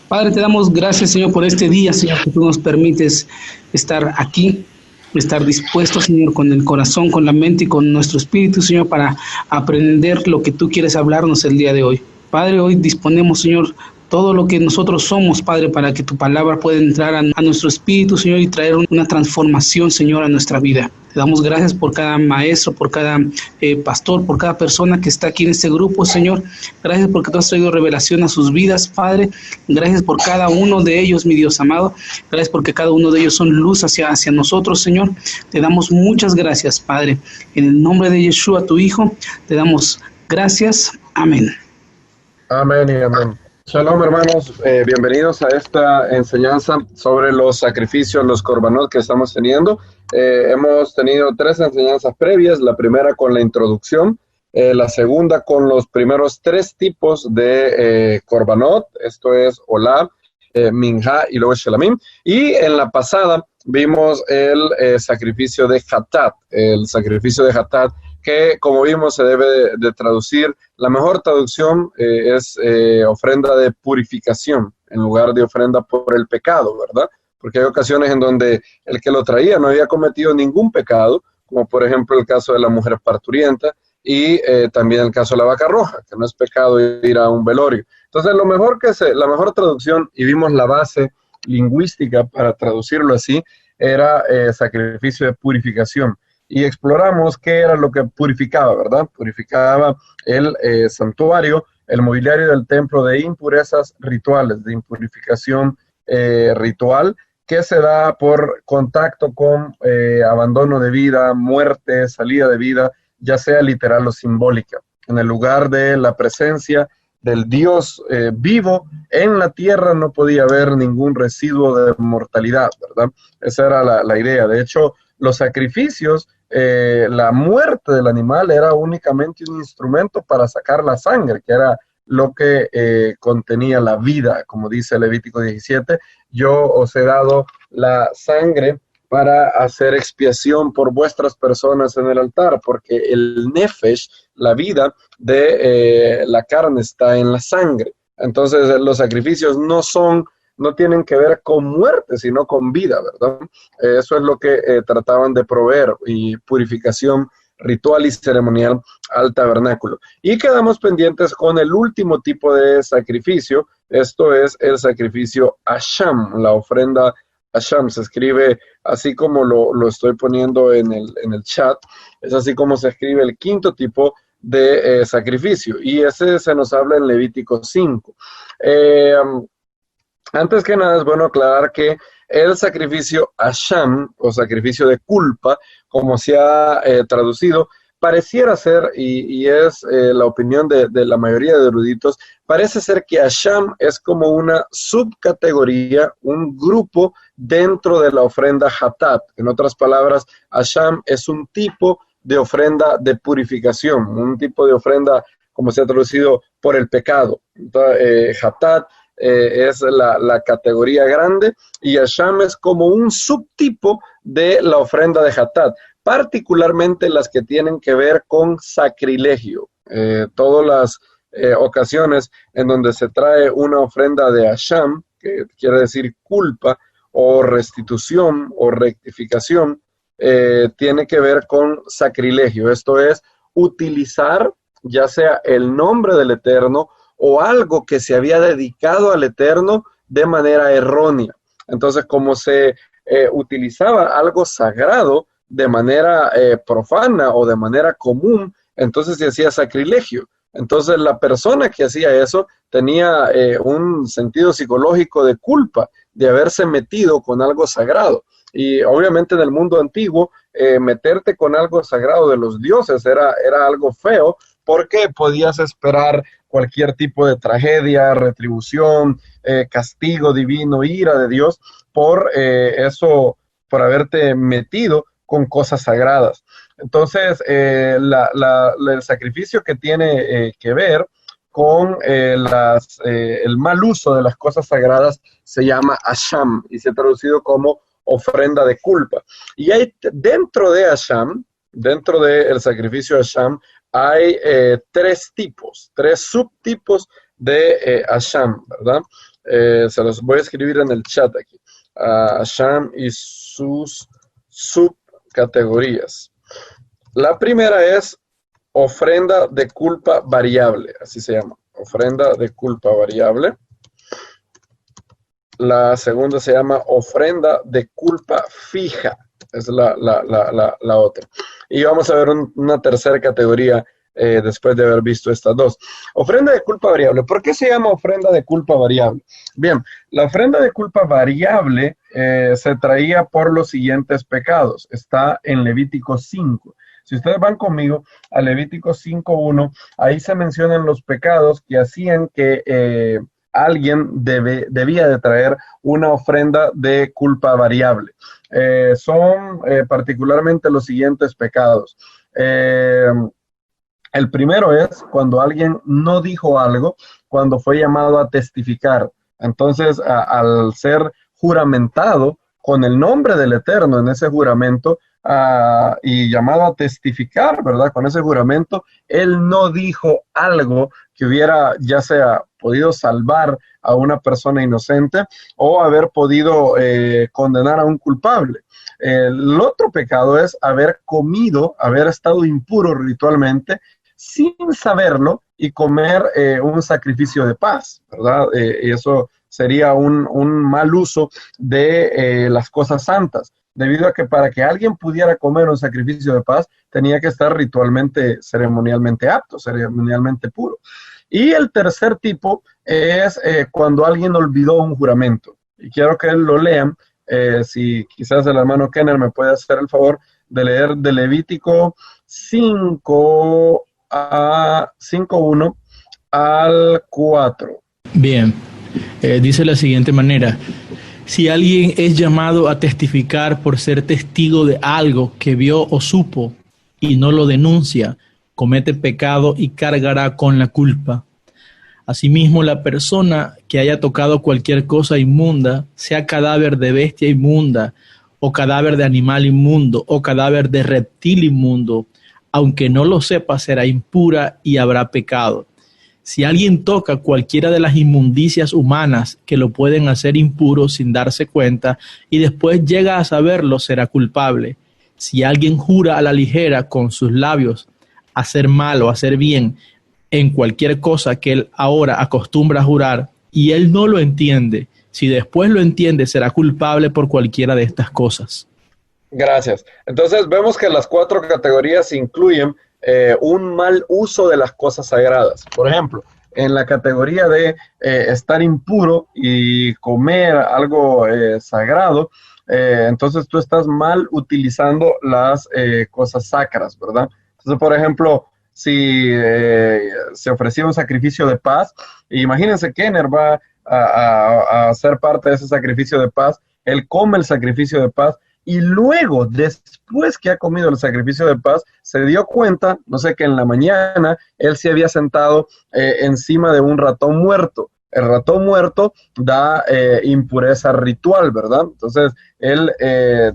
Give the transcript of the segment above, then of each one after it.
Padre, te damos gracias, Señor, por este día, Señor, que tú nos permites estar aquí, estar dispuestos, Señor, con el corazón, con la mente y con nuestro espíritu, Señor, para aprender lo que tú quieres hablarnos el día de hoy. Padre, hoy disponemos, Señor, todo lo que nosotros somos, Padre, para que tu palabra pueda entrar a nuestro espíritu, Señor, y traer una transformación, Señor, a nuestra vida. Te damos gracias por cada maestro, por cada pastor, por cada persona que está aquí en este grupo, Señor. Gracias porque tú has traído revelación a sus vidas, Padre. Gracias por cada uno de ellos, mi Dios amado. Gracias porque cada uno de ellos son luz hacia nosotros, Señor. Te damos muchas gracias, Padre. En el nombre de Yeshua, tu Hijo, te damos gracias. Amén. Amén y amén. Shalom, hermanos, bienvenidos a esta enseñanza sobre los sacrificios, los korbanot que estamos teniendo. Hemos tenido 3 enseñanzas previas, la primera con la introducción, la segunda con los primeros 3 tipos de korbanot, esto es Olá, Minjá y luego Shelamim, y en la pasada vimos el sacrificio de Hatat, que como vimos se debe de traducir, la mejor traducción es ofrenda de purificación, en lugar de ofrenda por el pecado, ¿verdad? Porque hay ocasiones en donde el que lo traía no había cometido ningún pecado, como por ejemplo el caso de la mujer parturienta, y también el caso de la vaca roja, que no es pecado ir a un velorio. Entonces la mejor traducción, y vimos la base lingüística para traducirlo así, era sacrificio de purificación. Y exploramos qué era lo que purificaba, ¿verdad? Purificaba el santuario, el mobiliario del templo de impurezas rituales, de impurificación ritual, que se da por contacto con abandono de vida, muerte, salida de vida, ya sea literal o simbólica. En el lugar de la presencia del Dios vivo, en la tierra no podía haber ningún residuo de mortalidad, ¿verdad? Esa era la idea. De hecho, los sacrificios, la muerte del animal era únicamente un instrumento para sacar la sangre, que era lo que contenía la vida, como dice Levítico 17, yo os he dado la sangre para hacer expiación por vuestras personas en el altar, porque el nefesh, la vida de la carne, está en la sangre. Entonces los sacrificios no tienen que ver con muerte, sino con vida, ¿verdad? Eso es lo que trataban de proveer, y purificación ritual y ceremonial al tabernáculo. Y quedamos pendientes con el último tipo de sacrificio, esto es el sacrificio Asham, la ofrenda Asham, se escribe así como lo estoy poniendo en el chat, es así como se escribe el quinto tipo de sacrificio, y ese se nos habla en Levítico 5. Antes que nada es bueno aclarar que el sacrificio Asham, o sacrificio de culpa, como se ha traducido, pareciera ser, y es la opinión de la mayoría de eruditos, parece ser que Asham es como una subcategoría, un grupo dentro de la ofrenda Hatat. En otras palabras, Asham es un tipo de ofrenda de purificación, un tipo de ofrenda, como se ha traducido, por el pecado. Entonces, Hatat es la categoría grande, y Asham es como un subtipo de la ofrenda de Hatat, particularmente las que tienen que ver con sacrilegio. Todas las ocasiones en donde se trae una ofrenda de Asham, que quiere decir culpa o restitución o rectificación, tiene que ver con sacrilegio. Esto es utilizar ya sea el nombre del Eterno o algo que se había dedicado al Eterno de manera errónea. Entonces, como se utilizaba algo sagrado de manera profana o de manera común, entonces se hacía sacrilegio. Entonces, la persona que hacía eso tenía un sentido psicológico de culpa de haberse metido con algo sagrado. Y obviamente en el mundo antiguo, meterte con algo sagrado de los dioses era algo feo, porque podías esperar cualquier tipo de tragedia, retribución, castigo divino, ira de Dios por por haberte metido con cosas sagradas. Entonces, el sacrificio que tiene que ver con el mal uso de las cosas sagradas se llama Asham, y se ha traducido como ofrenda de culpa. Y hay dentro de Asham, dentro del sacrificio Asham, hay 3 subtipos de Asham, ¿verdad? Se los voy a escribir en el chat aquí. Asham y sus subcategorías. La primera es ofrenda de culpa variable, así se llama, ofrenda de culpa variable. La segunda se llama ofrenda de culpa fija, es la otra. Y vamos a ver una tercera categoría después de haber visto estas dos. Ofrenda de culpa variable. ¿Por qué se llama ofrenda de culpa variable? Bien, la ofrenda de culpa variable se traía por los siguientes pecados. Está en Levítico 5. Si ustedes van conmigo a Levítico 5:1, ahí se mencionan los pecados que hacían que alguien debía de traer una ofrenda de culpa variable. Son particularmente los siguientes pecados. El primero es cuando alguien no dijo algo, cuando fue llamado a testificar. Entonces, al ser juramentado con el nombre del Eterno en ese juramento, y llamado a testificar, ¿verdad? Con ese juramento, él no dijo algo que hubiera ya sea podido salvar a una persona inocente o haber podido condenar a un culpable. El otro pecado es haber comido, haber estado impuro ritualmente sin saberlo y comer un sacrificio de paz, ¿verdad? Y eso sería un mal uso de las cosas santas, debido a que para que alguien pudiera comer un sacrificio de paz, tenía que estar ritualmente, ceremonialmente apto, ceremonialmente puro. Y el tercer tipo es cuando alguien olvidó un juramento. Y quiero que lo lean, si quizás el hermano Kenner me puede hacer el favor de leer de Levítico 5:1 al 4. Bien, dice de la siguiente manera: si alguien es llamado a testificar por ser testigo de algo que vio o supo y no lo denuncia, comete pecado y cargará con la culpa. Asimismo, la persona que haya tocado cualquier cosa inmunda, sea cadáver de bestia inmunda, o cadáver de animal inmundo, o cadáver de reptil inmundo, aunque no lo sepa, será impura y habrá pecado. Si alguien toca cualquiera de las inmundicias humanas que lo pueden hacer impuro sin darse cuenta y después llega a saberlo, será culpable. Si alguien jura a la ligera con sus labios hacer mal o hacer bien en cualquier cosa que él ahora acostumbra a jurar y él no lo entiende, si después lo entiende, será culpable por cualquiera de estas cosas. Gracias. Entonces vemos que las 4 categorías incluyen un mal uso de las cosas sagradas. Por ejemplo, en la categoría de estar impuro y comer algo sagrado, entonces tú estás mal utilizando las cosas sacras, ¿verdad? Entonces, por ejemplo, si se ofrecía un sacrificio de paz, imagínense que Kenner va a ser parte de ese sacrificio de paz, él come el sacrificio de paz, y luego, después que ha comido el sacrificio de paz, se dio cuenta, no sé, que en la mañana él se había sentado encima de un ratón muerto. El ratón muerto da impureza ritual, ¿verdad? Entonces, él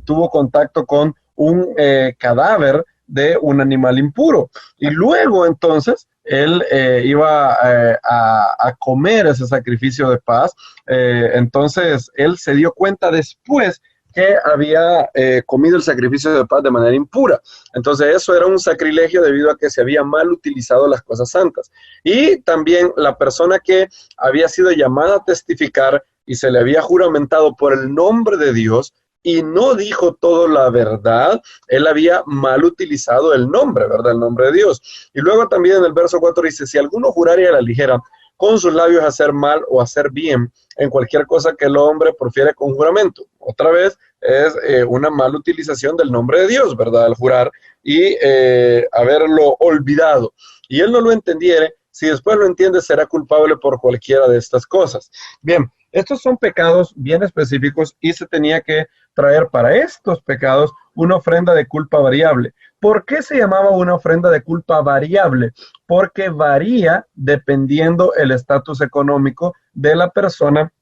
tuvo contacto con un cadáver de un animal impuro. Y luego, entonces, él iba a comer ese sacrificio de paz. Entonces, él se dio cuenta después que había comido el sacrificio de paz de manera impura. Entonces eso era un sacrilegio debido a que se había mal utilizado las cosas santas. Y también la persona que había sido llamada a testificar y se le había juramentado por el nombre de Dios y no dijo toda la verdad, él había mal utilizado el nombre, ¿verdad? El nombre de Dios. Y luego también en el verso 4 dice, si alguno jurare a la ligera con sus labios hacer mal o hacer bien en cualquier cosa que el hombre profiere con juramento. Otra vez es una mala utilización del nombre de Dios, ¿verdad? Al jurar y haberlo olvidado. Y él no lo entendiere, si después lo entiende, será culpable por cualquiera de estas cosas. Bien, estos son pecados bien específicos y se tenía que traer para estos pecados una ofrenda de culpa variable. ¿Por qué se llamaba una ofrenda de culpa variable? Porque varía dependiendo el estatus económico de la persona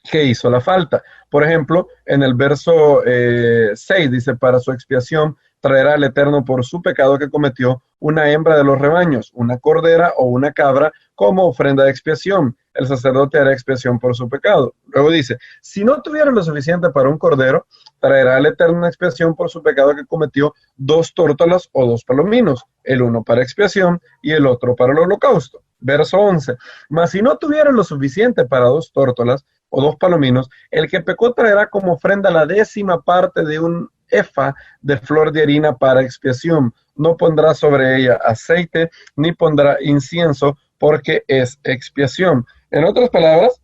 que hizo la falta. Por ejemplo, en el verso 6 dice, para su expiación traerá al Eterno por su pecado que cometió una hembra de los rebaños, una cordera o una cabra como ofrenda de expiación. el sacerdote hará expiación por su pecado. Luego dice, si no tuviera lo suficiente para un cordero, traerá al Eterno una expiación por su pecado que cometió 2 tórtolas o 2 palominos, el uno para expiación y el otro para el holocausto. Verso 11, mas si no tuviera lo suficiente para 2 tórtolas o 2 palominos, el que pecó traerá como ofrenda la 10ª parte de un efa de flor de harina para expiación. No pondrá sobre ella aceite, ni pondrá incienso, porque es expiación. En otras palabras,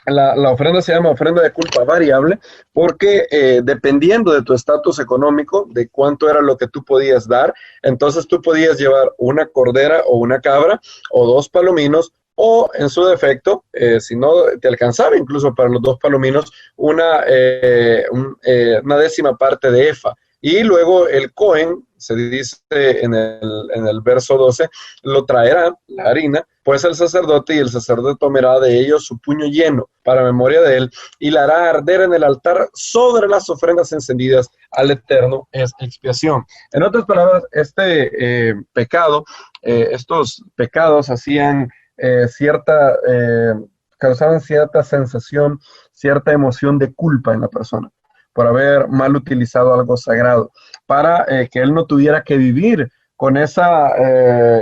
la ofrenda se llama ofrenda de culpa variable, porque dependiendo de tu estatus económico, de cuánto era lo que tú podías dar, entonces tú podías llevar una cordera o una cabra, o 2 palominos, o en su defecto, si no te alcanzaba incluso para los 2 palominos, una 10ª parte de efa. Y luego el Cohen, se dice en el verso 12, lo traerá, la harina, pues el sacerdote, y el sacerdote tomará de ellos su puño lleno para memoria de él, y la hará arder en el altar sobre las ofrendas encendidas al Eterno, es expiación. En otras palabras, pecado, estos pecados hacían causaban cierta sensación, cierta emoción de culpa en la persona por haber mal utilizado algo sagrado, para que él no tuviera que vivir con esa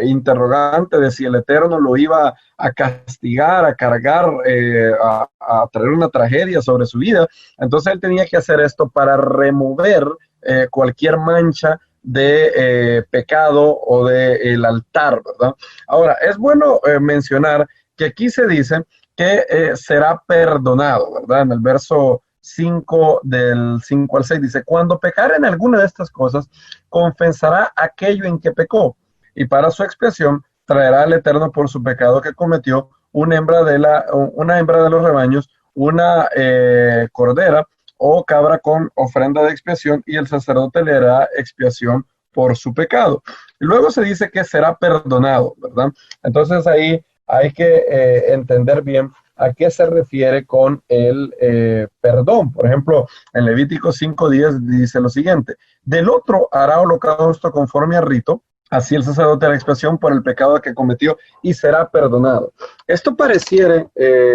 interrogante de si el Eterno lo iba a castigar, a cargar, a traer una tragedia sobre su vida. Entonces él tenía que hacer esto para remover cualquier mancha de pecado o del altar, ¿verdad? Ahora, es bueno mencionar que aquí se dice que será perdonado, ¿verdad? En el verso 5, del 5 al 6, dice, cuando pecare en alguna de estas cosas, confesará aquello en que pecó, y para su expiación traerá al Eterno por su pecado que cometió una hembra de los rebaños, una cordera o cabra con ofrenda de expiación, y el sacerdote le hará expiación por su pecado. Y luego se dice que será perdonado, ¿verdad? Entonces ahí hay que entender bien a qué se refiere con el perdón. Por ejemplo, en Levítico 5:10 dice lo siguiente, del otro hará holocausto conforme al rito, así el sacerdote hará expiación por el pecado que cometió y será perdonado. Esto pareciera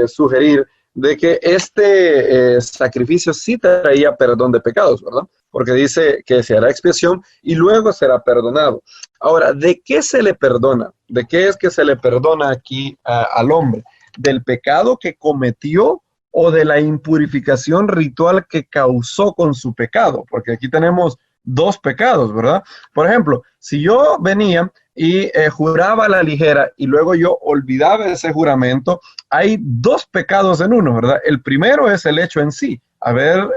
sugerir de que este sacrificio sí traía perdón de pecados, ¿verdad? Porque dice que se hará expiación y luego será perdonado. Ahora, ¿de qué se le perdona? ¿De qué es que se le perdona aquí al hombre? ¿Del pecado que cometió o de la impurificación ritual que causó con su pecado? Porque aquí tenemos 2 pecados, ¿verdad? Por ejemplo, si yo venía y juraba a la ligera y luego yo olvidaba ese juramento, hay 2 pecados en uno, ¿verdad? El primero es el hecho en sí, haber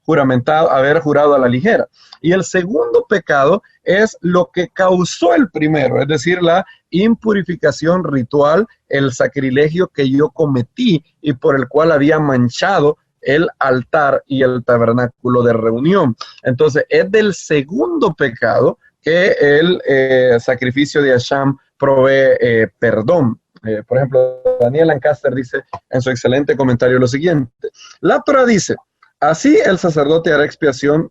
jurado a la ligera. Y el segundo pecado es lo que causó el primero, es decir, la impurificación ritual, el sacrilegio que yo cometí y por el cual había manchado el altar y el tabernáculo de reunión. Entonces, es del segundo pecado que el sacrificio de Hasham provee perdón. Por ejemplo, Daniel Lancaster dice en su excelente comentario lo siguiente, la Torah dice, así el sacerdote hará expiación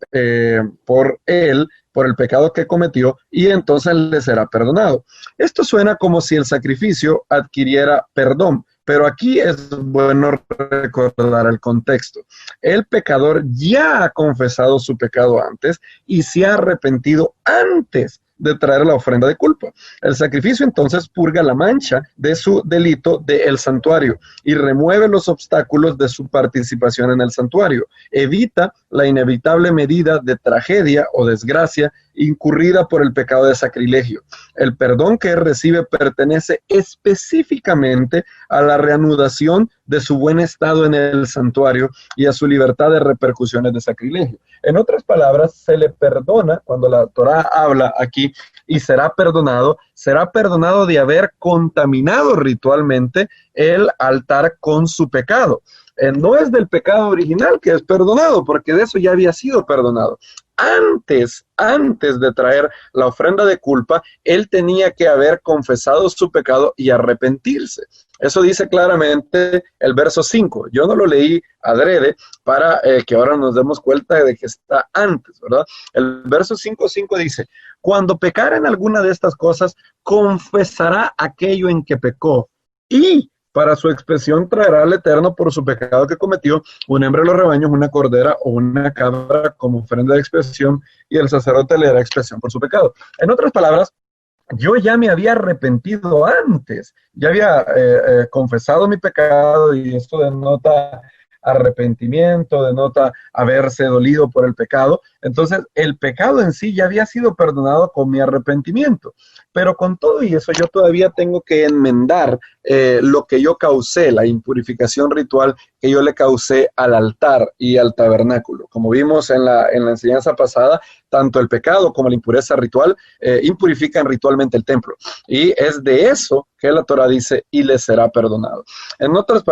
por él, por el pecado que cometió, y entonces le será perdonado. Esto suena como si el sacrificio adquiriera perdón, pero aquí es bueno recordar el contexto. El pecador ya ha confesado su pecado antes y se ha arrepentido antes de traer la ofrenda de culpa. El sacrificio entonces purga la mancha de su delito del santuario y remueve los obstáculos de su participación en el santuario. Evita la inevitable medida de tragedia o desgracia incurrida por el pecado de sacrilegio. El perdón que él recibe pertenece específicamente a la reanudación de su buen estado en el santuario y a su libertad de repercusiones de sacrilegio. En otras palabras, se le perdona, cuando la Torá habla aquí, y será perdonado de haber contaminado ritualmente el altar con su pecado. No es del pecado original que es perdonado, porque de eso ya había sido perdonado. Antes de traer la ofrenda de culpa, él tenía que haber confesado su pecado y arrepentirse. Eso dice claramente el verso 5. Yo no lo leí adrede para que ahora nos demos cuenta de que está antes, ¿verdad? El verso 5:5 dice, cuando pecare en alguna de estas cosas, confesará aquello en que pecó y para su expiación traerá al Eterno por su pecado que cometió un hembra de los rebaños, una cordera o una cabra como ofrenda de expiación, y el sacerdote le hará expiación por su pecado. En otras palabras, yo ya me había arrepentido antes, ya había confesado mi pecado, y esto denota arrepentimiento, denota haberse dolido por el pecado. Entonces, el pecado en sí ya había sido perdonado con mi arrepentimiento. Pero con todo y eso, yo todavía tengo que enmendar lo que yo causé, la impurificación ritual que yo le causé al altar y al tabernáculo. Como vimos en la enseñanza pasada, tanto el pecado como la impureza ritual impurifican ritualmente el templo. Y es de eso que la Torah dice, y le será perdonado. En otras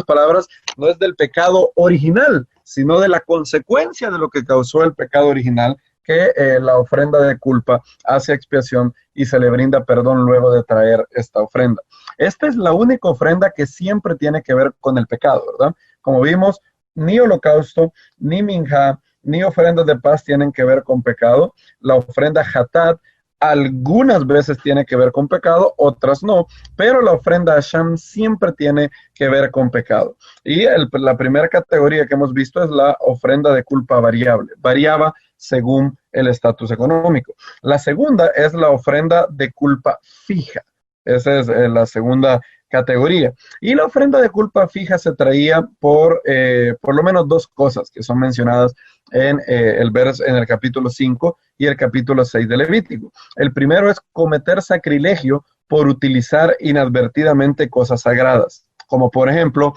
palabras, no es del pecado original, sino de la consecuencia de lo que causó el pecado original, que la ofrenda de culpa hace expiación y se le brinda perdón luego de traer esta ofrenda. Esta es la única ofrenda que siempre tiene que ver con el pecado, ¿verdad? Como vimos, ni holocausto, ni minjá, ni ofrendas de paz tienen que ver con pecado. La ofrenda hatat algunas veces tiene que ver con pecado, otras no, pero la ofrenda Hashem siempre tiene que ver con pecado. Y la primera categoría que hemos visto es la ofrenda de culpa variable. Variaba según el estatus económico. La segunda es la ofrenda de culpa fija. Esa es la segunda categoría. Y la ofrenda de culpa fija se traía por lo menos dos cosas que son mencionadas en el capítulo 5 y el capítulo 6 de Levítico. El primero es cometer sacrilegio por utilizar inadvertidamente cosas sagradas. Como por ejemplo,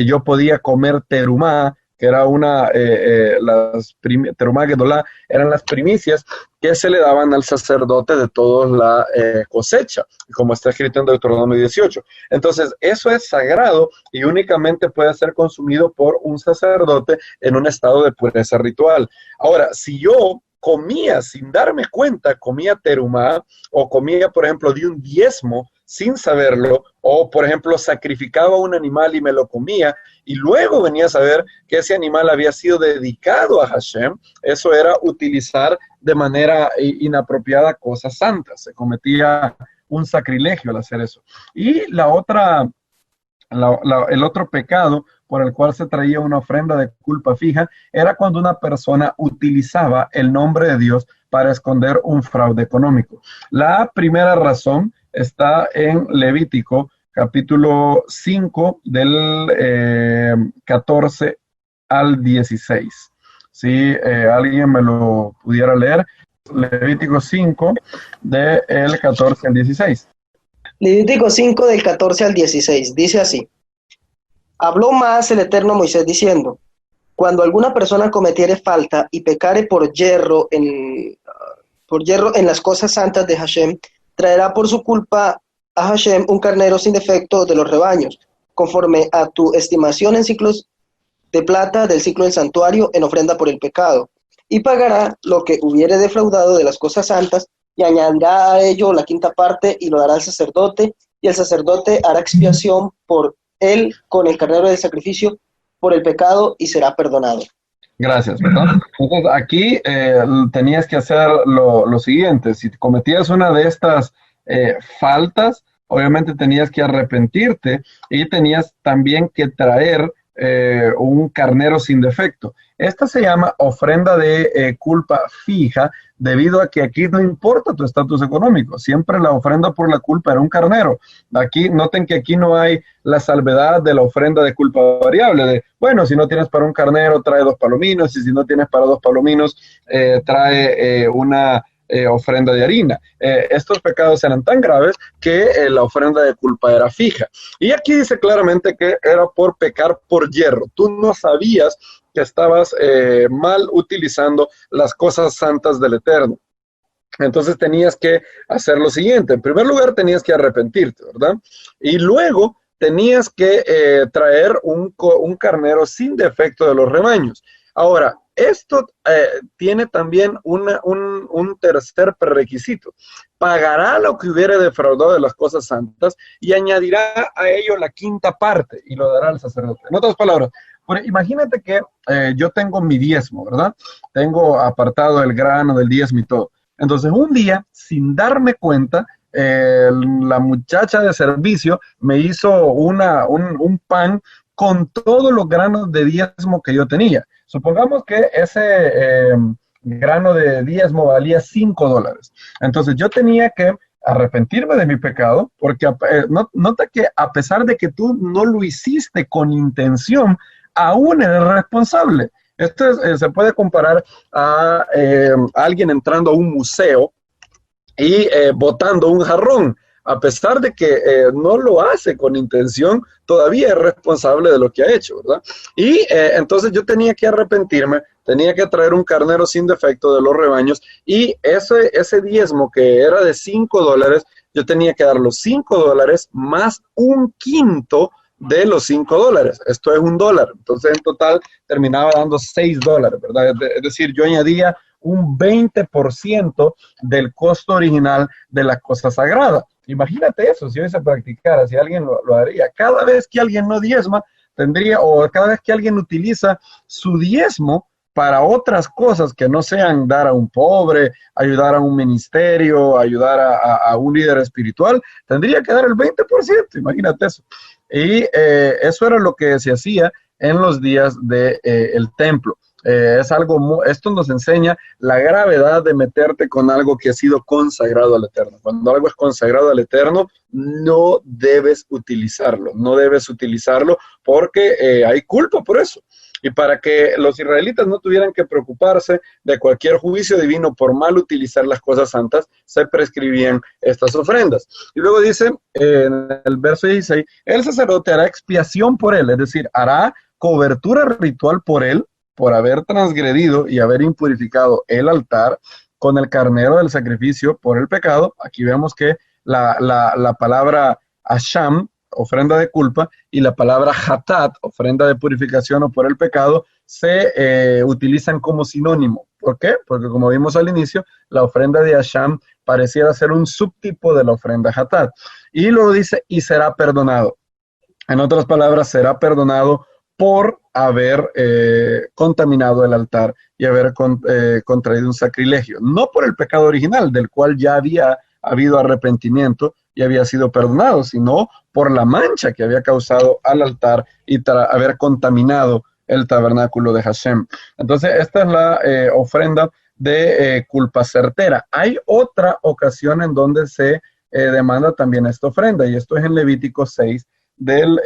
yo podía comer terumá, que era terumá gedolá, eran las primicias que se le daban al sacerdote de toda la cosecha, como está escrito en Deuteronomio 18. Entonces, eso es sagrado y únicamente puede ser consumido por un sacerdote en un estado de pureza ritual. Ahora, si yo comía sin darme cuenta, comía terumá, o comía, por ejemplo, de un diezmo sin saberlo, o por ejemplo sacrificaba un animal y me lo comía, y luego venía a saber que ese animal había sido dedicado a Hashem, eso era utilizar de manera inapropiada cosas santas, se cometía un sacrilegio al hacer eso. Y el otro pecado por el cual se traía una ofrenda de culpa fija era cuando una persona utilizaba el nombre de Dios para esconder un fraude económico. La primera razón está en Levítico, capítulo 5, del 14 al 16. Si alguien me lo pudiera leer, Levítico 5, del 14 al 16. Levítico 5, del 14 al 16, dice así: Habló más el Eterno a Moisés diciendo: Cuando alguna persona cometiere falta y pecare por hierro en las cosas santas de Hashem, traerá por su culpa a Hashem un carnero sin defecto de los rebaños, conforme a tu estimación en ciclos de plata del ciclo del santuario en ofrenda por el pecado, y pagará lo que hubiere defraudado de las cosas santas, y añadirá a ello la quinta parte y lo dará al sacerdote, y el sacerdote hará expiación por él con el carnero del sacrificio por el pecado y será perdonado. Gracias. Entonces aquí tenías que hacer lo siguiente: si cometías una de estas faltas, obviamente tenías que arrepentirte y tenías también que traer un carnero sin defecto. Esta se llama ofrenda de culpa fija, debido a que aquí no importa tu estatus económico, siempre la ofrenda por la culpa era un carnero. Aquí, noten que aquí no hay la salvedad de la ofrenda de culpa variable, de, bueno, si no tienes para un carnero, trae 2 palominos, y si no tienes para 2 palominos, trae una ofrenda de harina. Estos pecados eran tan graves que la ofrenda de culpa era fija. Y aquí dice claramente que era por pecar por hierro. Tú no sabías que estabas mal utilizando las cosas santas del Eterno. Entonces tenías que hacer lo siguiente: en primer lugar tenías que arrepentirte, ¿verdad? Y luego tenías que traer un carnero sin defecto de los rebaños. Ahora, esto tiene también un tercer prerequisito: pagará lo que hubiere defraudado de las cosas santas y añadirá a ello la quinta parte y lo dará al sacerdote. En otras palabras, imagínate que yo tengo mi diezmo, ¿verdad? Tengo apartado el grano del diezmo y todo. Entonces, un día, sin darme cuenta, la muchacha de servicio me hizo un pan con todos los granos de diezmo que yo tenía. Supongamos que ese grano de diezmo valía $5. Entonces yo tenía que arrepentirme de mi pecado, porque nota que a pesar de que tú no lo hiciste con intención, aún eres responsable. Esto se puede comparar a alguien entrando a un museo y botando un jarrón. A pesar de que no lo hace con intención, todavía es responsable de lo que ha hecho, ¿verdad? Y entonces yo tenía que arrepentirme, tenía que traer un carnero sin defecto de los rebaños, y ese diezmo que era de $5, yo tenía que dar los $5 más un quinto de los $5. Esto es $1. Entonces en total terminaba dando $6, ¿verdad? Es decir, yo añadía un 20% del costo original de la cosa sagrada. Imagínate eso, si hoy se practicara, si alguien lo haría. Cada vez que alguien no diezma, o cada vez que alguien utiliza su diezmo para otras cosas que no sean dar a un pobre, ayudar a un ministerio, ayudar a un líder espiritual, tendría que dar el 20%, imagínate eso. Y eso era lo que se hacía en los días del templo. Esto nos enseña la gravedad de meterte con algo que ha sido consagrado al Eterno. Cuando algo es consagrado al Eterno, no debes utilizarlo, porque hay culpa por eso. Y para que los israelitas no tuvieran que preocuparse de cualquier juicio divino por mal utilizar las cosas santas, se prescribían estas ofrendas. Y luego dice en el verso 16, el sacerdote hará expiación por él, es decir, hará cobertura ritual por él, por haber transgredido y haber impurificado el altar con el carnero del sacrificio por el pecado. Aquí vemos que la palabra asham, ofrenda de culpa, y la palabra hatat, ofrenda de purificación o por el pecado, se utilizan como sinónimo. ¿Por qué? Porque como vimos al inicio, la ofrenda de asham pareciera ser un subtipo de la ofrenda hatat. Y luego dice, y será perdonado. En otras palabras, será perdonado por haber contaminado el altar y haber contraído un sacrilegio. No por el pecado original, del cual ya había habido arrepentimiento y había sido perdonado, sino por la mancha que había causado al altar y haber contaminado el tabernáculo de Hashem. Entonces, esta es la ofrenda de culpa certera. Hay otra ocasión en donde se demanda también esta ofrenda, y esto es en Levítico 6, del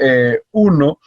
1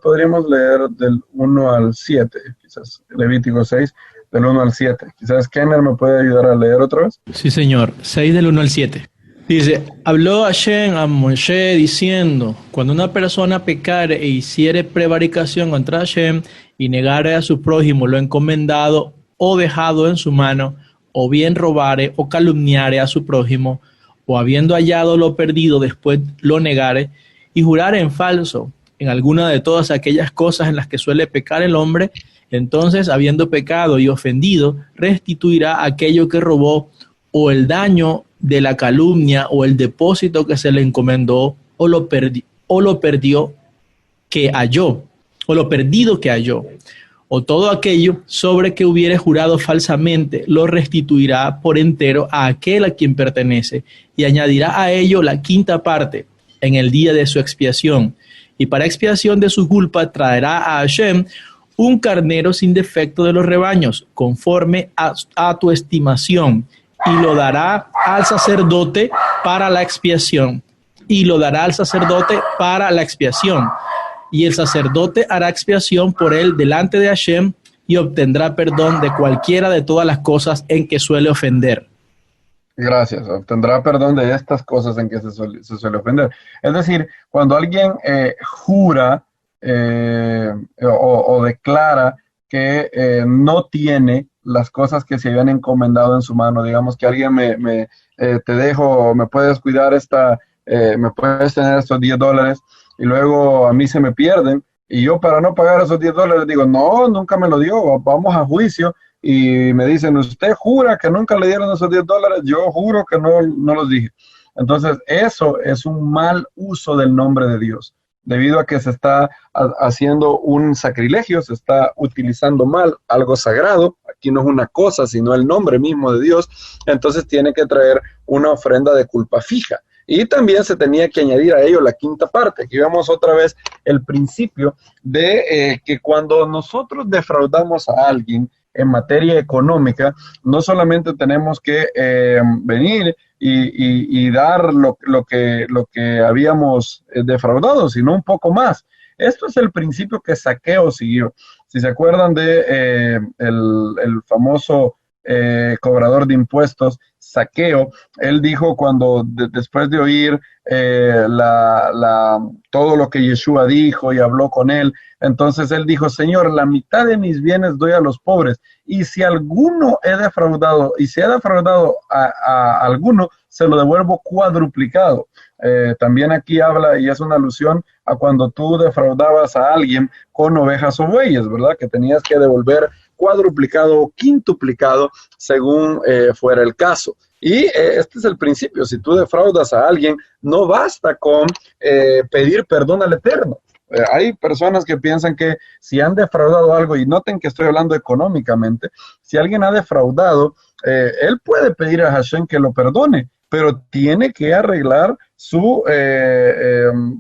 podríamos leer del 1 al 7, quizás Levítico 6, del 1 al 7. Quizás Kenner me puede ayudar a leer otra vez. Sí, señor, 6 del 1 al 7. Dice, habló Hashem a Moshe diciendo, cuando una persona pecare e hiciere prevaricación contra Hashem y negare a su prójimo lo encomendado o dejado en su mano, o bien robare o calumniare a su prójimo, o habiendo hallado lo perdido después lo negare, y jurar en falso en alguna de todas aquellas cosas en las que suele pecar el hombre, entonces, habiendo pecado y ofendido, restituirá aquello que robó, o el daño de la calumnia, o el depósito que se le encomendó, o lo perdido que halló, o todo aquello sobre que hubiere jurado falsamente, lo restituirá por entero a aquel a quien pertenece, y añadirá a ello la quinta parte en el día de su expiación, y para expiación de su culpa traerá a Hashem un carnero sin defecto de los rebaños, conforme a tu estimación, y lo dará al sacerdote para la expiación, y el sacerdote hará expiación por él delante de Hashem, y obtendrá perdón de cualquiera de todas las cosas en que suele ofender. Gracias, obtendrá perdón de estas cosas en que se suele ofender. Es decir, cuando alguien jura o declara que no tiene las cosas que se habían encomendado en su mano, digamos que alguien te dejo, me puedes cuidar me puedes tener estos $10, y luego a mí se me pierden, y yo para no pagar esos $10 digo, no, nunca me lo dio, vamos a juicio. Y me dicen, ¿usted jura que nunca le dieron esos $10? Yo juro que no los dije. Entonces, eso es un mal uso del nombre de Dios. debido a que se está haciendo un sacrilegio, se está utilizando mal algo sagrado. Aquí no es una cosa, sino el nombre mismo de Dios. Entonces tiene que traer una ofrenda de culpa fija. Y también se tenía que añadir a ello la quinta parte. Aquí vemos otra vez el principio de que cuando nosotros defraudamos a alguien en materia económica, no solamente tenemos que venir y dar lo que habíamos defraudado, sino un poco más. Esto es el principio que Zaqueo siguió. Si se acuerdan de el famoso cobrador de impuestos, Zaqueo, él dijo cuando después de oír todo lo que Yeshua dijo y habló con él, entonces él dijo: Señor, la mitad de mis bienes doy a los pobres, y si alguno he defraudado, y si he defraudado a alguno, se lo devuelvo cuadruplicado. También aquí habla, y es una alusión a cuando tú defraudabas a alguien con ovejas o bueyes, ¿verdad? Que tenías que devolver cuadruplicado o quintuplicado según fuera el caso. Y este es el principio: si tú defraudas a alguien, no basta con pedir perdón al Eterno. Hay personas que piensan que si han defraudado algo, y noten que estoy hablando económicamente, si alguien ha defraudado, él puede pedir a Hashem que lo perdone, pero tiene que arreglar su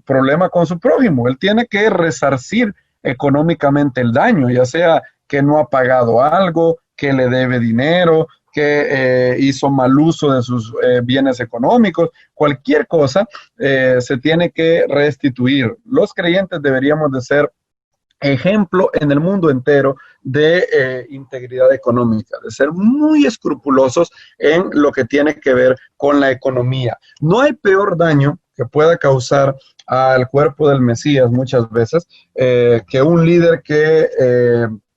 problema con su prójimo. Él tiene que resarcir económicamente el daño, ya sea que no ha pagado algo, que le debe dinero, que hizo mal uso de sus bienes económicos, cualquier cosa se tiene que restituir. Los creyentes deberíamos de ser ejemplo en el mundo entero de integridad económica, de ser muy escrupulosos en lo que tiene que ver con la economía. No hay peor daño que pueda causar al cuerpo del Mesías muchas veces que un líder que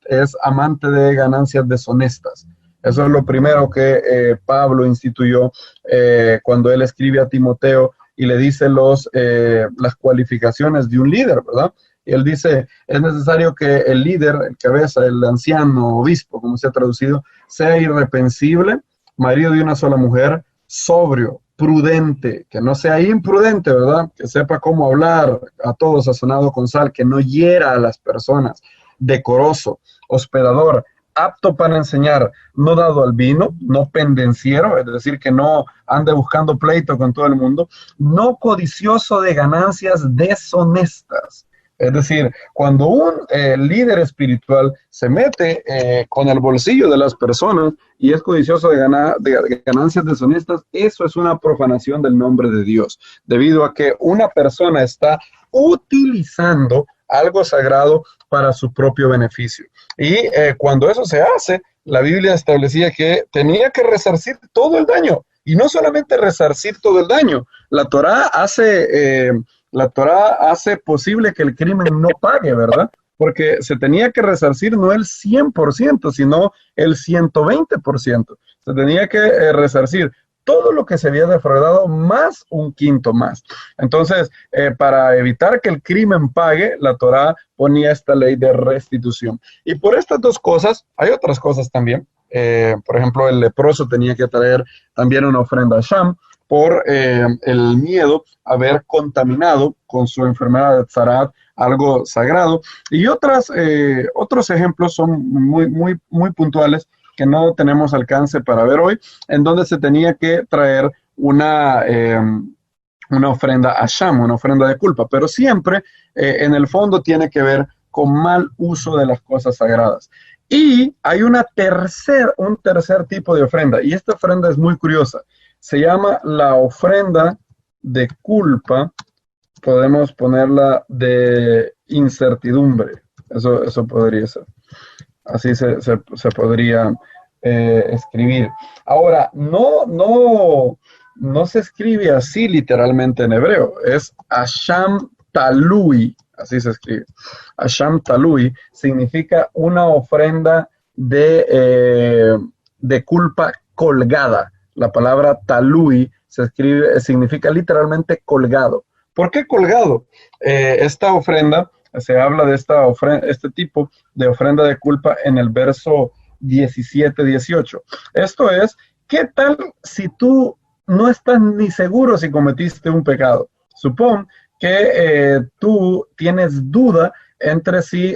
es amante de ganancias deshonestas. Eso es lo primero que Pablo instituyó cuando él escribe a Timoteo y le dice las cualificaciones de un líder, ¿verdad? Y él dice: es necesario que el líder, el cabeza, el anciano, obispo, como se ha traducido, sea irreprensible, marido de una sola mujer, sobrio, prudente, que no sea imprudente, ¿verdad? Que sepa cómo hablar, a todo sazonado con sal, que no hiera a las personas, decoroso, hospedador, apto para enseñar, no dado al vino, no pendenciero, es decir, que no ande buscando pleito con todo el mundo, no codicioso de ganancias deshonestas. Es decir, cuando un líder espiritual se mete con el bolsillo de las personas y es codicioso de ganancias deshonestas, eso es una profanación del nombre de Dios, debido a que una persona está utilizando algo sagrado para su propio beneficio. Y cuando eso se hace, la Biblia establecía que tenía que resarcir todo el daño, y no solamente resarcir todo el daño. La Torá hace posible que el crimen no pague, ¿verdad? Porque se tenía que resarcir no el 100%, sino el 120%. Se tenía que resarcir todo lo que se había defraudado más un quinto más. Entonces, para evitar que el crimen pague, la Torá ponía esta ley de restitución. Y por estas dos cosas, hay otras cosas también. Por ejemplo, el leproso tenía que traer también una ofrenda a Sham por el miedo a haber contaminado con su enfermedad de Tzarat algo sagrado. Y otros ejemplos son muy puntuales que no tenemos alcance para ver hoy, en donde se tenía que traer una ofrenda a Sham, una ofrenda de culpa, pero siempre en el fondo tiene que ver con mal uso de las cosas sagradas. Y hay un tercer tipo de ofrenda, y esta ofrenda es muy curiosa. Se llama la ofrenda de culpa. Podemos ponerla de incertidumbre. Eso podría ser. Así se podría escribir. Ahora, no se escribe así literalmente en hebreo. Es Asham Talui. Así se escribe. Asham Talui significa una ofrenda de culpa colgada. La palabra talui significa literalmente colgado. ¿Por qué colgado? Esta ofrenda, se habla de este tipo de ofrenda de culpa en el verso 17-18. Esto es, ¿qué tal si tú no estás ni seguro si cometiste un pecado? Supón que tú tienes duda entre si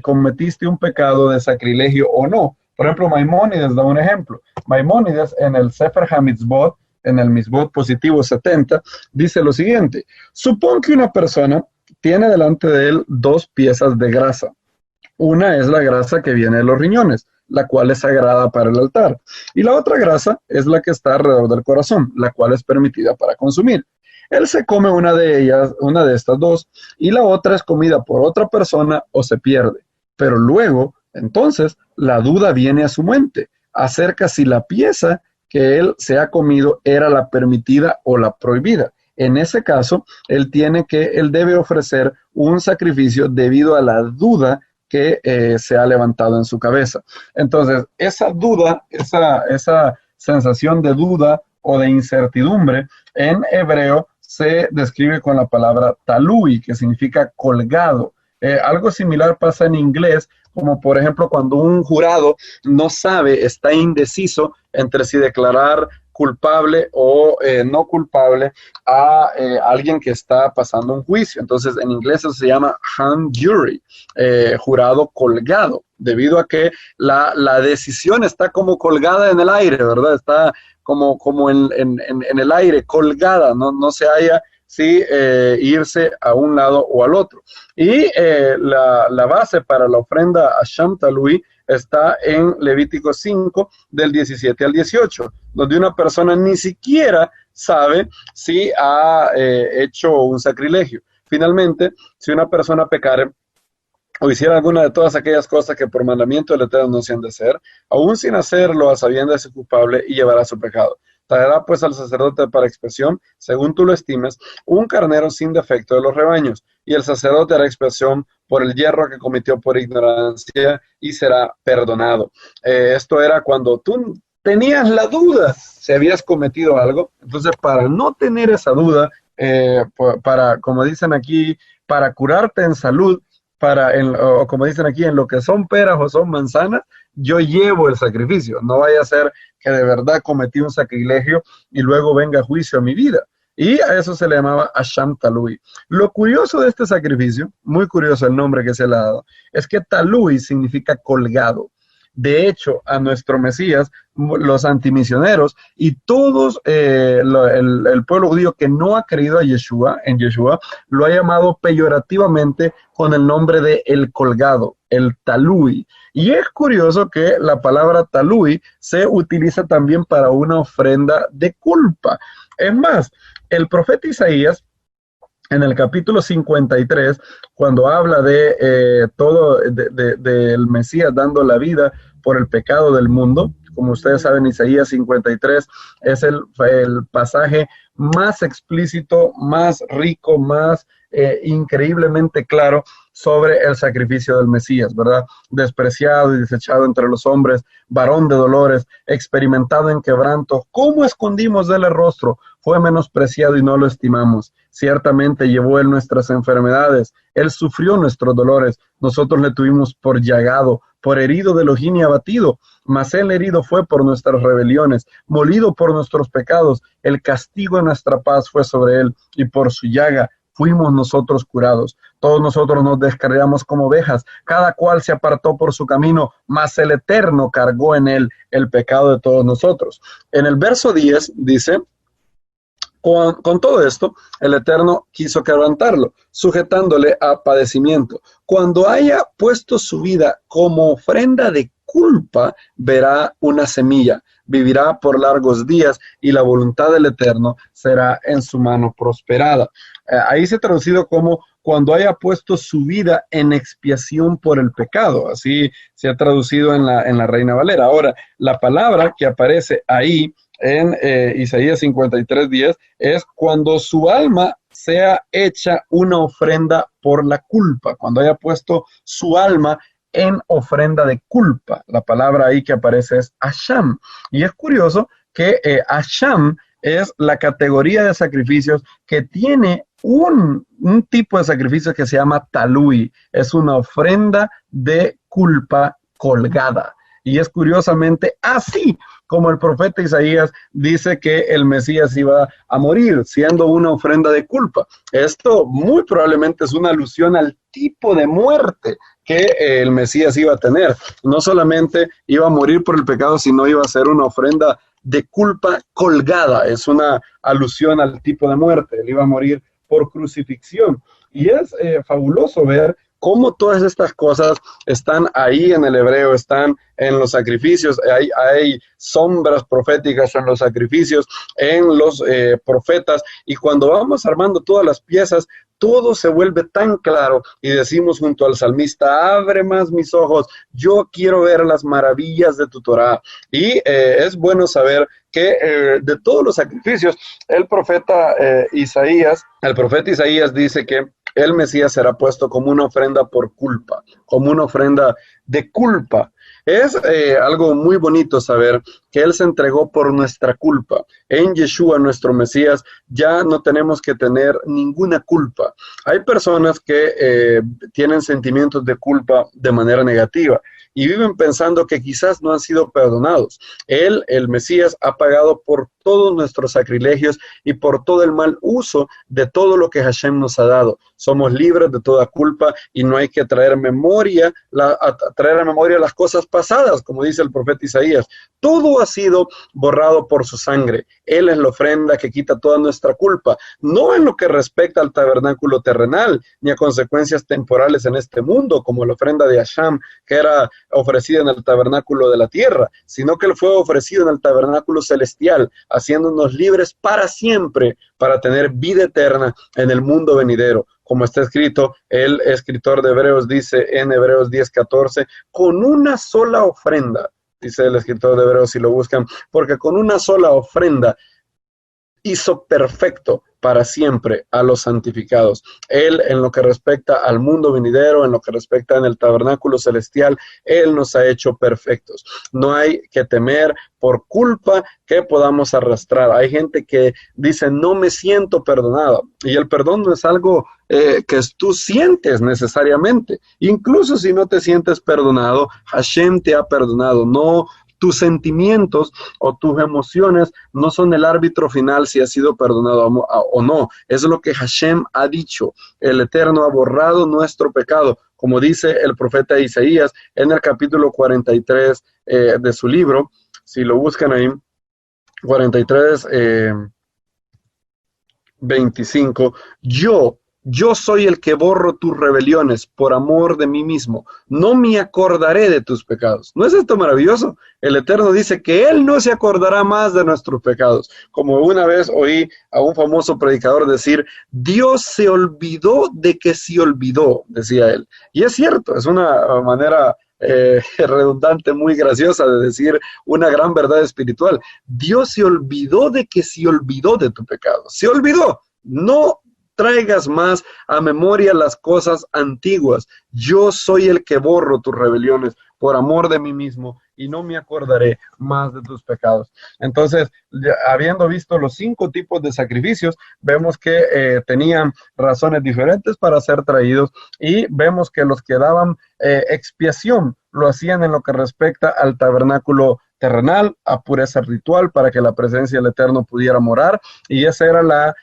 cometiste un pecado de sacrilegio o no. Por ejemplo, Maimónides da un ejemplo. Maimónides en el Sefer HaMitzvot, en el Mitzvot positivo 70, dice lo siguiente: supón que una persona tiene delante de él dos piezas de grasa. Una es la grasa que viene de los riñones, la cual es sagrada para el altar. Y la otra grasa es la que está alrededor del corazón, la cual es permitida para consumir. Él se come una de ellas, una de estas dos, y la otra es comida por otra persona o se pierde. Pero luego, entonces, la duda viene a su mente acerca si la pieza que él se ha comido era la permitida o la prohibida. En ese caso, él debe ofrecer un sacrificio debido a la duda que se ha levantado en su cabeza. Entonces, esa duda, esa sensación de duda o de incertidumbre, en hebreo se describe con la palabra talui, que significa colgado. Algo similar pasa en inglés, como por ejemplo cuando un jurado no sabe, está indeciso entre si declarar culpable o no culpable a alguien que está pasando un juicio. Entonces, en inglés eso se llama hung jury, jurado colgado, debido a que la decisión está como colgada en el aire, ¿verdad? Está como en el aire, colgada, no se halla si irse a un lado o al otro. Y la base para la ofrenda a Sham Talui está en Levítico 5, del 17 al 18, donde una persona ni siquiera sabe si ha hecho un sacrilegio. Finalmente, si una persona pecare o hiciera alguna de todas aquellas cosas que por mandamiento del Eterno no se han de hacer, aún sin hacerlo a sabiendas es culpable y llevará su pecado. Traerá pues al sacerdote para expiación, según tú lo estimes, un carnero sin defecto de los rebaños, y el sacerdote hará expiación por el yerro que cometió por ignorancia y será perdonado. Esto era cuando tú tenías la duda si habías cometido algo. Entonces, para no tener esa duda, como dicen aquí, para curarte en salud, o como dicen aquí, en lo que son peras o son manzanas, yo llevo el sacrificio. No vaya a ser que de verdad cometí un sacrilegio y luego venga juicio a mi vida. Y a eso se le llamaba Asham Talui. Lo curioso de este sacrificio, muy curioso el nombre que se le ha dado, es que Talui significa colgado. De hecho, a nuestro Mesías, los antimisioneros y todos el pueblo judío que no ha creído en Yeshua, lo ha llamado peyorativamente con el nombre de el colgado, el talui. Y es curioso que la palabra talui se utiliza también para una ofrenda de culpa. Es más, el profeta Isaías, en el capítulo 53, cuando habla de del Mesías dando la vida por el pecado del mundo, como ustedes saben, Isaías 53 es el pasaje más explícito, más rico, más increíblemente claro sobre el sacrificio del Mesías, ¿verdad? Despreciado y desechado entre los hombres, varón de dolores, experimentado en quebranto, ¿cómo escondimos de él el rostro? Fue menospreciado y no lo estimamos. Ciertamente llevó él nuestras enfermedades, él sufrió nuestros dolores, nosotros le tuvimos por llagado, por herido de Elohim y abatido, mas él herido fue por nuestras rebeliones, molido por nuestros pecados, el castigo de nuestra paz fue sobre él, y por su llaga fuimos nosotros curados. Todos nosotros nos descarriamos como ovejas, cada cual se apartó por su camino, mas el Eterno cargó en él el pecado de todos nosotros. En el verso 10 dice: con todo esto, el Eterno quiso quebrantarlo, sujetándole a padecimiento. Cuando haya puesto su vida como ofrenda de culpa, verá una semilla, vivirá por largos días y la voluntad del Eterno será en su mano prosperada. Ahí se ha traducido como cuando haya puesto su vida en expiación por el pecado. Así se ha traducido en la Reina Valera. Ahora, la palabra que aparece ahí en Isaías 53:10 es cuando su alma sea hecha una ofrenda por la culpa, cuando haya puesto su alma en ofrenda de culpa. La palabra ahí que aparece es Asham. Y es curioso que Asham es la categoría de sacrificios que tiene un tipo de sacrificio que se llama talui. Es una ofrenda de culpa colgada. Y es curiosamente así como el profeta Isaías dice que el Mesías iba a morir, siendo una ofrenda de culpa. Esto muy probablemente es una alusión al tipo de muerte que el Mesías iba a tener. No solamente iba a morir por el pecado, sino iba a ser una ofrenda de culpa colgada. Es una alusión al tipo de muerte. Él iba a morir por crucifixión. Y es fabuloso ver cómo todas estas cosas están ahí en el hebreo, están en los sacrificios, hay sombras proféticas en los sacrificios, en los profetas, y cuando vamos armando todas las piezas, todo se vuelve tan claro y decimos junto al salmista, abre más mis ojos, yo quiero ver las maravillas de tu Torá. Y es bueno saber que de todos los sacrificios, el profeta Isaías dice que el Mesías será puesto como una ofrenda por culpa, como una ofrenda de culpa. Es algo muy bonito saber que Él se entregó por nuestra culpa. En Yeshua, nuestro Mesías, ya no tenemos que tener ninguna culpa. Hay personas que tienen sentimientos de culpa de manera negativa y viven pensando que quizás no han sido perdonados. Él, el Mesías, ha pagado por todos nuestros sacrilegios y por todo el mal uso de todo lo que Hashem nos ha dado. Somos libres de toda culpa y no hay que traer a memoria las cosas pasadas, como dice el profeta Isaías. Todo ha sido borrado por su sangre. Él es la ofrenda que quita toda nuestra culpa, no en lo que respecta al tabernáculo terrenal, ni a consecuencias temporales en este mundo, como la ofrenda de Hashem, que era ofrecida en el tabernáculo de la tierra, sino que él fue ofrecido en el tabernáculo celestial, haciéndonos libres para siempre, para tener vida eterna en el mundo venidero. Como está escrito, el escritor de Hebreos dice en Hebreos 10:14, con una sola ofrenda, dice el escritor de Hebreos si lo buscan, porque con una sola ofrenda hizo perfecto para siempre a los santificados. Él, en lo que respecta al mundo venidero, en lo que respecta en el tabernáculo celestial, Él nos ha hecho perfectos. No hay que temer por culpa que podamos arrastrar. Hay gente que dice, no me siento perdonado. Y el perdón no es algo que tú sientes necesariamente. Incluso si no te sientes perdonado, Hashem te ha perdonado. No, tus sentimientos o tus emociones no son el árbitro final si has sido perdonado o no. Es lo que Hashem ha dicho. El Eterno ha borrado nuestro pecado, como dice el profeta Isaías en el capítulo 43 de su libro. Si lo buscan ahí, 43, 25. Yo soy el que borro tus rebeliones por amor de mí mismo. No me acordaré de tus pecados. ¿No es esto maravilloso? El Eterno dice que Él no se acordará más de nuestros pecados. Como una vez oí a un famoso predicador decir, Dios se olvidó de que se olvidó, decía él. Y es cierto, es una manera redundante, muy graciosa de decir una gran verdad espiritual. Dios se olvidó de que se olvidó de tu pecado. Se olvidó. No traigas más a memoria las cosas antiguas. Yo soy el que borro tus rebeliones por amor de mí mismo y no me acordaré más de tus pecados. Entonces, habiendo visto los 5 tipos de sacrificios, vemos que tenían razones diferentes para ser traídos y vemos que los que daban expiación lo hacían en lo que respecta al tabernáculo terrenal, a pureza ritual para que la presencia del Eterno pudiera morar, y esa era la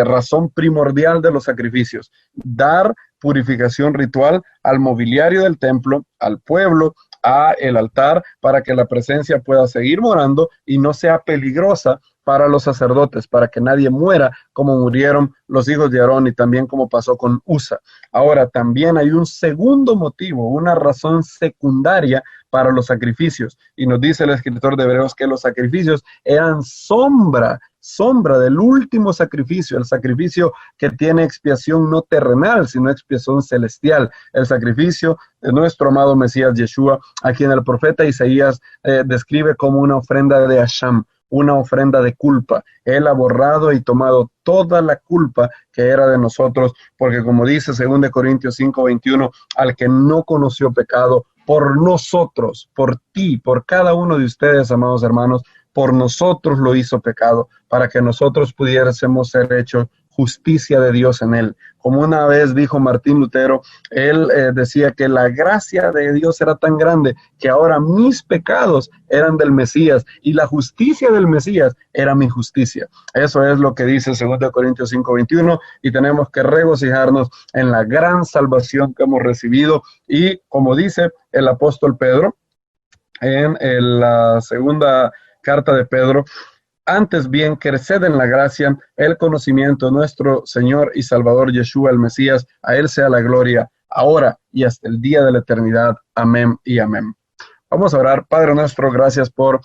razón primordial de los sacrificios, dar purificación ritual al mobiliario del templo, al pueblo, a el altar, para que la presencia pueda seguir morando y no sea peligrosa para los sacerdotes, para que nadie muera como murieron los hijos de Aarón y también como pasó con Usa. Ahora, también hay un segundo motivo, una razón secundaria para los sacrificios, y nos dice el escritor de Hebreos que los sacrificios eran sombra del último sacrificio, el sacrificio que tiene expiación no terrenal, sino expiación celestial, el sacrificio de nuestro amado Mesías Yeshua, a quien el profeta Isaías describe como una ofrenda de Hashem, una ofrenda de culpa. Él ha borrado y tomado toda la culpa que era de nosotros, porque como dice 2 Corintios 5:21, al que no conoció pecado, por nosotros, por ti, por cada uno de ustedes, amados hermanos, por nosotros lo hizo pecado, para que nosotros pudiésemos ser hechos justicia de Dios en él. Como una vez dijo Martín Lutero, él decía que la gracia de Dios era tan grande que ahora mis pecados eran del Mesías y la justicia del Mesías era mi justicia. Eso es lo que dice 2 Corintios 5:21, y tenemos que regocijarnos en la gran salvación que hemos recibido. Y como dice el apóstol Pedro en la segunda carta de Pedro, antes bien, creced en la gracia, el conocimiento de nuestro Señor y Salvador Yeshua, el Mesías. A Él sea la gloria, ahora y hasta el día de la eternidad. Amén y amén. Vamos a orar. Padre nuestro, gracias por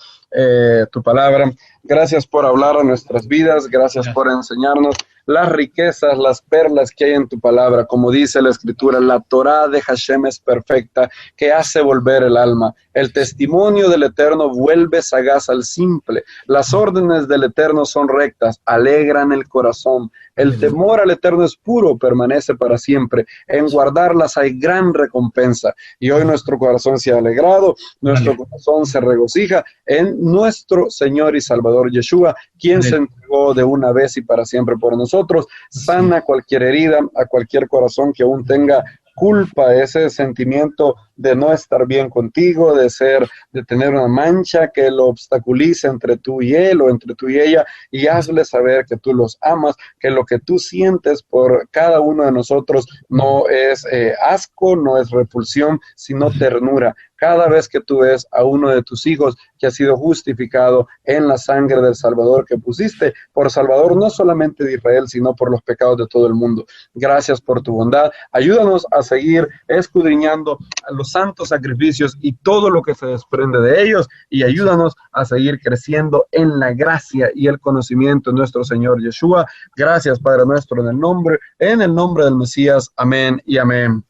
tu palabra. Gracias por hablar a nuestras vidas. Gracias por enseñarnos las riquezas, las perlas que hay en tu palabra. Como dice la Escritura, la Torá de Hashem es perfecta, que hace volver el alma. El testimonio del Eterno vuelve sagaz al simple. Las órdenes del Eterno son rectas, alegran el corazón. El temor al Eterno es puro, permanece para siempre. En guardarlas hay gran recompensa. Y hoy nuestro corazón se ha alegrado, nuestro corazón se regocija en nuestro Señor y Salvador Yeshua, quien se entregó de una vez y para siempre por nosotros. Sana cualquier herida, a cualquier corazón que aún tenga culpa, ese sentimiento de no estar bien contigo, de tener una mancha que lo obstaculice entre tú y él o entre tú y ella, y hazle saber que tú los amas, que lo que tú sientes por cada uno de nosotros no es asco, no es repulsión, sino ternura. Cada vez que tú ves a uno de tus hijos que ha sido justificado en la sangre del Salvador que pusiste, por Salvador no solamente de Israel, sino por los pecados de todo el mundo. Gracias por tu bondad. Ayúdanos a seguir escudriñando a los santos sacrificios y todo lo que se desprende de ellos, y ayúdanos a seguir creciendo en la gracia y el conocimiento de nuestro Señor Yeshua. Gracias, Padre nuestro, en el nombre del Mesías. Amén y amén.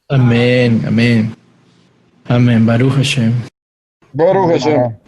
Amén, amén. Amén. Baruch Hashem. Baruch Hashem.